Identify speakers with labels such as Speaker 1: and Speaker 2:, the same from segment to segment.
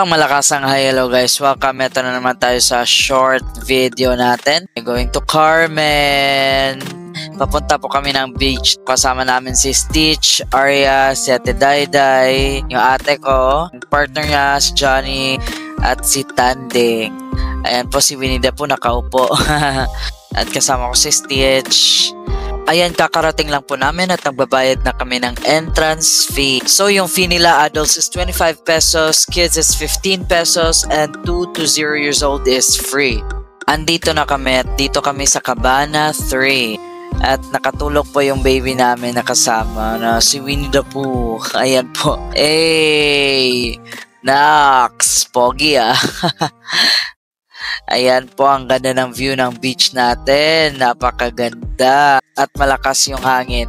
Speaker 1: Malakasang hi, hello guys, welcome. Ito na naman tayo sa short video natin. Going to Carmen. Papunta po kami ng beach. Kasama namin si Stitch, Arya, si Ate Dayday, yung ate ko, partner niya si Johnny, at si Tanding. Ayan po si Winnie po nakaupo. At kasama ko si Stitch. Ayan, kakarating lang po namin at nagbabayad na kami ng entrance fee. So, yung fee nila, adults is 25 pesos, kids is 15 pesos, and 2 to 0 years old is free. Andito na kami at dito kami sa Cabana 3. At nakatulog po yung baby namin nakasama na si Winnie the Pooh. Ayan po. Hey! Nax! Pogi ah. Ayan po, ang ganda ng view ng beach natin. Napakaganda. At malakas yung hangin.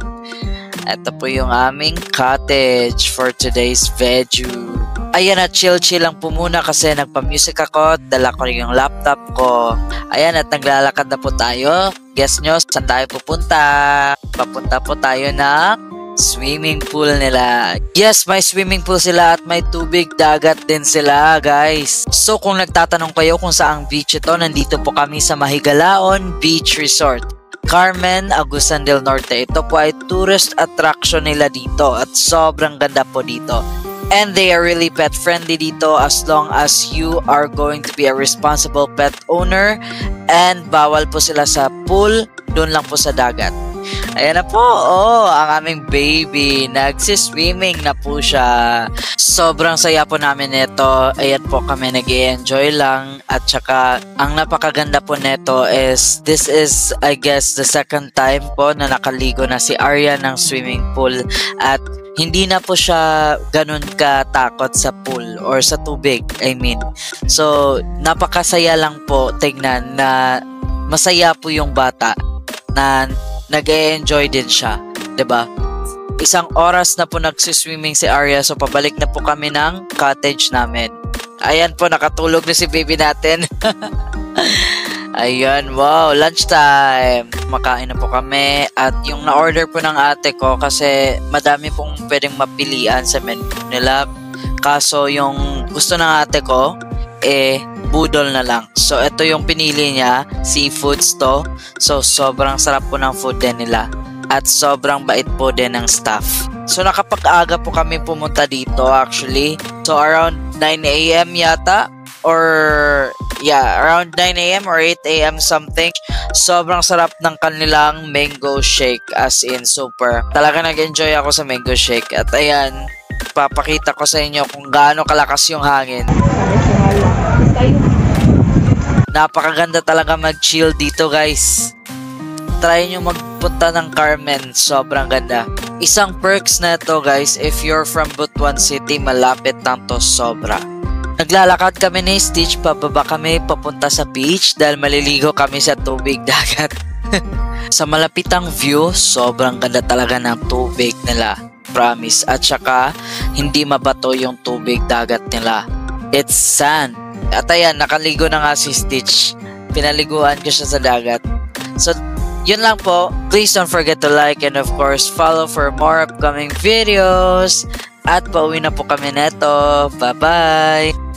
Speaker 1: Ito po yung aming cottage for today's video. Ayan, at chill-chill lang po muna kasi nagpa-music ako. Dala ko rin yung laptop ko. Ayan, at naglalakad na po tayo. Guess nyo, saan tayo pupunta? Papunta po tayo ng swimming pool nila. Yes, may swimming pool sila at may tubig dagat din sila, guys. So, kung nagtatanong kayo kung saang beach ito, nandito po kami sa Mahigalaon Beach Resort, Carmen, Agusan del Norte. Ito po ay tourist attraction nila dito at sobrang ganda po dito. And they are really pet friendly dito as long as you are going to be a responsible pet owner, and bawal po sila sa pool, doon lang po sa dagat. Ayan na po, ang aming baby, nagsiswimming na po siya. Sobrang saya po namin nito. Ayan po, kami nag-i-enjoy lang. At saka, ang napakaganda po nito is, this is, I guess, the second time po na nakaligo na si Arya ng swimming pool. At hindi na po siya ganun katakot sa pool or sa tubig, I mean. So, napakasaya lang po tignan na masaya po yung bata na nag-e-enjoy din siya, 'di ba? Isang oras na po nagsiswimming si Arya, so pabalik na po kami ng cottage namin. Ayan po, nakatulog na si baby natin. Ayan, wow, lunchtime. Makain na po kami at yung na-order po ng ate ko kasi madami pong pwedeng mapilian sa menu nila. Kaso yung gusto ng ate ko, budol na lang. So, ito yung pinili niya, seafoods to. So, sobrang sarap po ng food din nila. At sobrang bait po din ng staff. So, nakapag-aga po kami pumunta dito actually. So, around 9 a.m. yata. Or, yeah, around 9 a.m. or 8 a.m. something. Sobrang sarap ng kanilang mango shake. As in, super. Talaga nag-enjoy ako sa mango shake. At ayan, papakita ko sa inyo kung gaano kalakas yung hangin. Napakaganda talaga mag-chill dito, guys. Try nyo magpunta ng Carmen. Sobrang ganda. Isang perks na ito, guys, if you're from Butuan City, malapit lang to sobra. Naglalakad kami ni Stitch, pababa kami papunta sa beach dahil maliligo kami sa tubig dagat. Sa malapitang view, sobrang ganda talaga ng tubig nila. Promise. At saka, hindi mabato yung tubig dagat nila. It's sand. At ayan, nakaligo na nga si Stitch. Pinaliguan ko siya sa dagat. So, yun lang po. Please don't forget to like and of course, follow for more upcoming videos. At pauwi na po kami neto. Bye-bye!